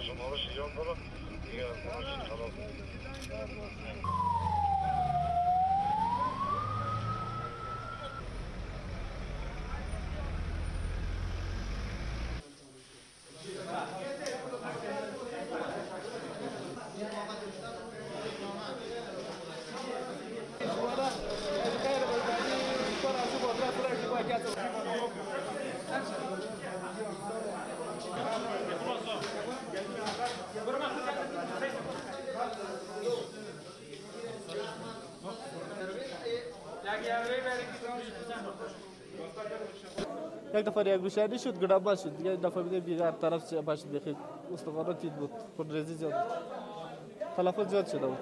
شما شیران برو دیگه ماشین خلاص یک دفعه یک روشنی شد گربه شد دیگه یک دفعه میده بیغر طرف باش دیگه استخوانات تید بود خونریزی زیاد بود تلفات زیاد شده بود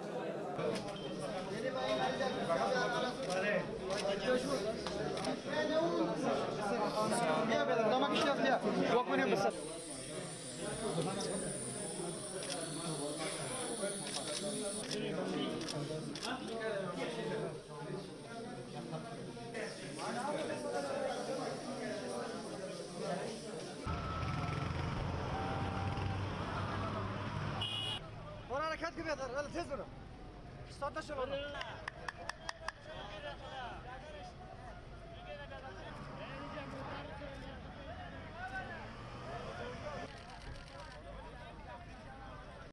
برو حرکت که بیاد تیز برو ساده شو